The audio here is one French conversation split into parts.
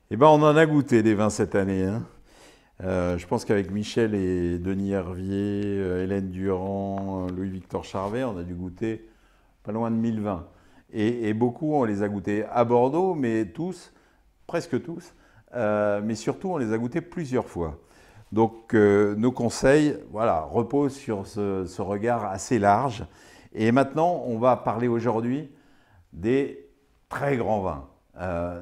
Eh ben, on en a goûté des vins cette année, hein. Je pense qu'avec Michel et Denis Hervier, Hélène Durand, Louis-Victor Charvet, on a dû goûter pas loin de 1000 vins. Et beaucoup, on les a goûtés à Bordeaux, mais tous, presque tous, mais surtout, on les a goûtés plusieurs fois. Donc, nos conseils, voilà, reposent sur ce regard assez large. Et maintenant, on va parler aujourd'hui des très grands vins.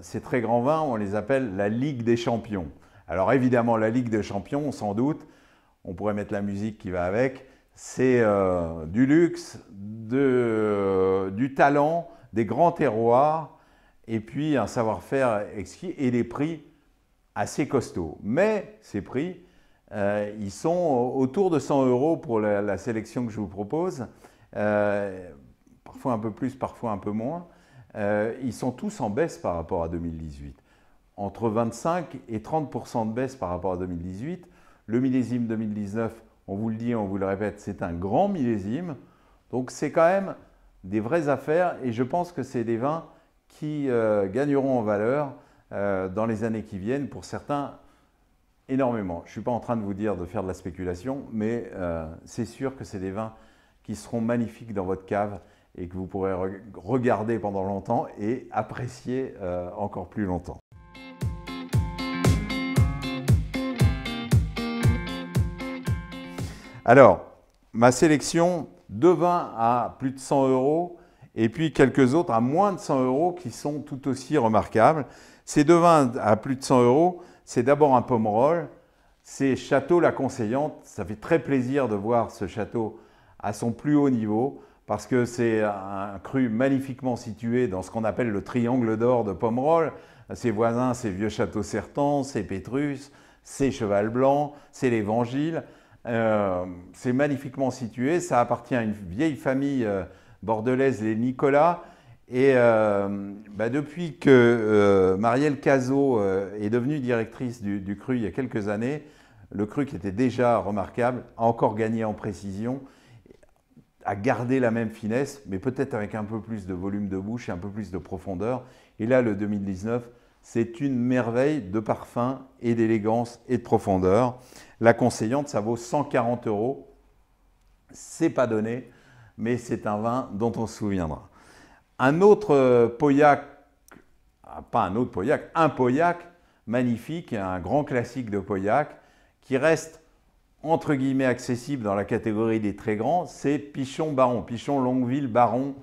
Ces très grands vins, on les appelle la Ligue des Champions. Alors évidemment, la Ligue des Champions, sans doute, on pourrait mettre la musique qui va avec, c'est du luxe, du talent, des grands terroirs, et puis un savoir-faire exquis et des prix assez costauds. Mais ces prix, ils sont autour de 100 euros pour la sélection que je vous propose, parfois un peu plus, parfois un peu moins. Ils sont tous en baisse par rapport à 2018. Entre 25 et 30% de baisse par rapport à 2018. Le millésime 2019, on vous le dit, on vous le répète, c'est un grand millésime. Donc c'est quand même des vraies affaires et je pense que c'est des vins qui gagneront en valeur dans les années qui viennent. Pour certains, énormément. Je ne suis pas en train de vous dire de faire de la spéculation, mais c'est sûr que c'est des vins qui seront magnifiques dans votre cave et que vous pourrez regarder pendant longtemps et apprécier encore plus longtemps. Alors, ma sélection, deux vins à plus de 100 euros et puis quelques autres à moins de 100 euros qui sont tout aussi remarquables. Ces deux vins à plus de 100 euros, c'est d'abord un Pomerol, c'est Château La Conseillante. Ça fait très plaisir de voir ce château à son plus haut niveau parce que c'est un cru magnifiquement situé dans ce qu'on appelle le triangle d'or de Pomerol. Ses voisins, c'est Vieux Château Certan, c'est Pétrus, c'est Cheval Blanc, c'est l'Évangile. C'est magnifiquement situé, ça appartient à une vieille famille bordelaise, les Nicolas. Et depuis que Marielle Cazot est devenue directrice du cru il y a quelques années, le cru qui était déjà remarquable a encore gagné en précision, a gardé la même finesse, mais peut-être avec un peu plus de volume de bouche et un peu plus de profondeur. Et là, le 2019, c'est une merveille de parfum et d'élégance et de profondeur. La Conseillante, ça vaut 140 euros. C'est pas donné, mais c'est un vin dont on se souviendra. Un autre Pauillac, pas un autre Pauillac, un Pauillac magnifique, un grand classique de Pauillac, qui reste entre guillemets accessible dans la catégorie des très grands, c'est Pichon Baron, Pichon Longueville Baron.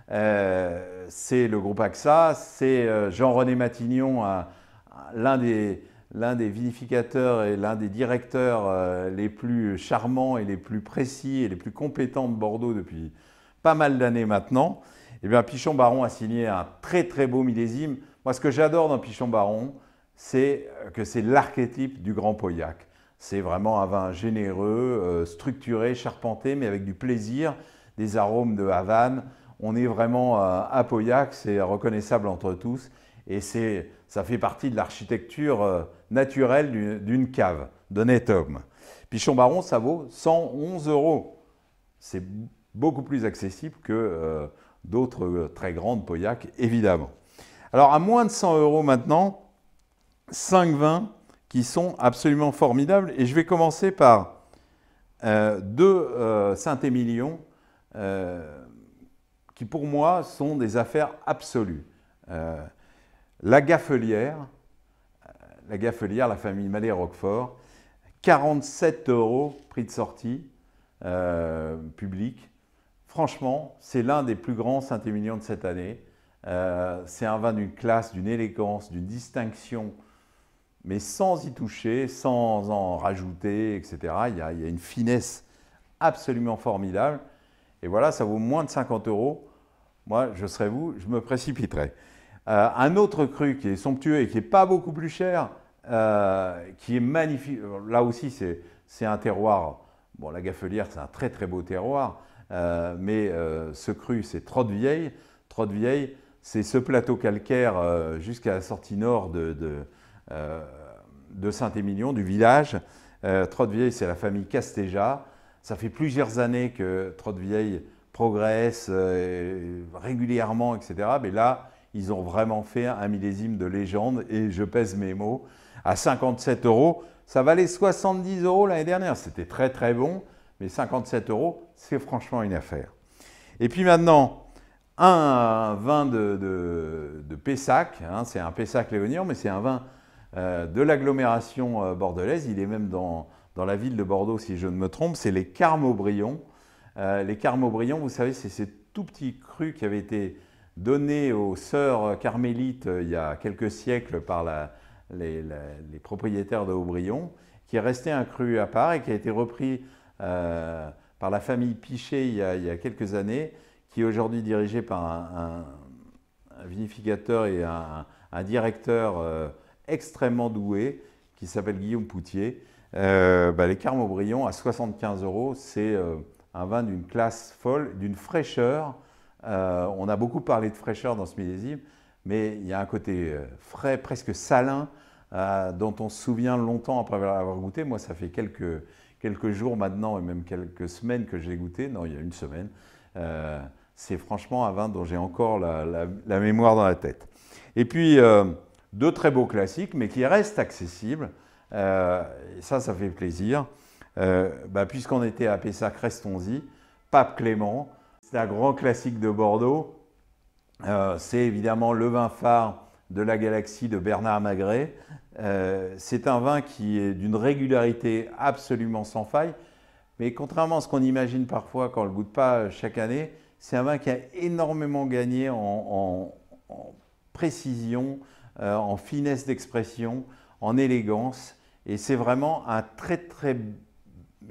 C'est le groupe AXA, c'est Jean-René Matignon, l'un des vinificateurs et l'un des directeurs les plus charmants et les plus précis et les plus compétents de Bordeaux depuis pas mal d'années maintenant. Et bien, Pichon Baron a signé un très très beau millésime. Moi, ce que j'adore dans Pichon Baron, c'est que c'est l'archétype du grand Pauillac. C'est vraiment un vin généreux, structuré, charpenté, mais avec du plaisir, des arômes de Havane. On est vraiment à Pauillac, c'est reconnaissable entre tous. Et ça fait partie de l'architecture naturelle d'une cave, d'honnête homme. Pichon Baron, ça vaut 111 euros. C'est beaucoup plus accessible que d'autres très grandes Pauillac, évidemment. Alors, à moins de 100 euros maintenant, 5 vins qui sont absolument formidables. Et je vais commencer par deux Saint-Émilion qui, pour moi, sont des affaires absolues. La Gaffelière, la famille Mallet-Roquefort, 47 euros prix de sortie public. Franchement, c'est l'un des plus grands Saint-Émilion de cette année. C'est un vin d'une classe, d'une élégance, d'une distinction, mais sans y toucher, sans en rajouter, etc. Il y a une finesse absolument formidable. Et voilà, ça vaut moins de 50 euros. Moi, je serais vous, je me précipiterais. Un autre cru qui est somptueux et qui n'est pas beaucoup plus cher, qui est magnifique. Là aussi, c'est un terroir. Bon, la Gaffelière, c'est un très très beau terroir. Mais ce cru, c'est Trotte-Vieille. Trotte-Vieille, c'est ce plateau calcaire jusqu'à la sortie nord de Saint-Émilion, du village. Trotte-Vieille, c'est la famille Castéja. Ça fait plusieurs années que Trotte-Vieille progresse régulièrement, etc. Mais là, ils ont vraiment fait un millésime de légende, et je pèse mes mots. À 57 €, ça valait 70 € l'année dernière. C'était très très bon, mais 57 €, c'est franchement une affaire. Et puis maintenant, un vin de Pessac, hein, c'est un Pessac-Léognan, mais c'est un vin de l'agglomération bordelaise. Il est même dans la ville de Bordeaux, si je ne me trompe, c'est les Carmes-Aubryon. Les Carmes-Aubryon, vous savez, c'est ces tout petits crus qui avaient été donnés aux sœurs carmélites il y a quelques siècles par les propriétaires de Aubryon, qui est resté un cru à part et qui a été repris par la famille Pichet il y a quelques années, qui est aujourd'hui dirigé par un vinificateur et un directeur extrêmement doué qui s'appelle Guillaume Poutier. Les Carmes-Aubryon à 75 €, c'est un vin d'une classe folle, d'une fraîcheur. On a beaucoup parlé de fraîcheur dans ce millésime, mais il y a un côté frais, presque salin, dont on se souvient longtemps après l'avoir goûté. Moi, ça fait quelques jours maintenant, et même quelques semaines que j'ai goûté. Non, il y a une semaine. C'est franchement un vin dont j'ai encore la mémoire dans la tête. Et puis, deux très beaux classiques, mais qui restent accessibles. Et ça fait plaisir. Puisqu'on était à Pessac, restons-y. Pape Clément, c'est un grand classique de Bordeaux. C'est évidemment le vin phare de la galaxie de Bernard Magret. C'est un vin qui est d'une régularité absolument sans faille. Mais contrairement à ce qu'on imagine parfois quand on ne le goûte pas chaque année, c'est un vin qui a énormément gagné en précision, en finesse d'expression, en élégance. Et c'est vraiment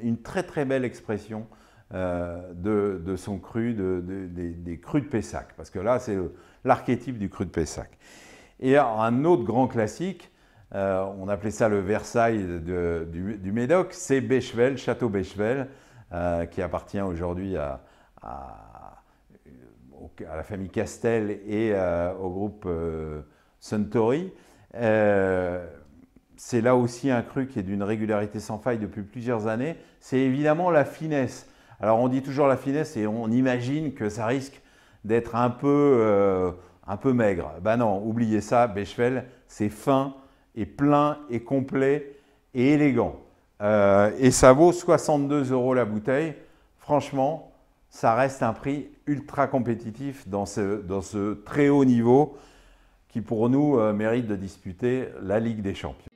une très très belle expression de son cru, des crus de Pessac. Parce que là, c'est l'archétype du cru de Pessac. Et un autre grand classique, on appelait ça le Versailles du Médoc, c'est Bechevel, Château Bechevel, qui appartient aujourd'hui à la famille Castel et au groupe Suntory. C'est là aussi un cru qui est d'une régularité sans faille depuis plusieurs années. C'est évidemment la finesse. Alors on dit toujours la finesse et on imagine que ça risque d'être un peu maigre. Ben non, oubliez ça, Bechevel, c'est fin et plein et complet et élégant. Et ça vaut 62 € la bouteille. Franchement, ça reste un prix ultra compétitif dans ce très haut niveau qui pour nous mérite de disputer la Ligue des Champions.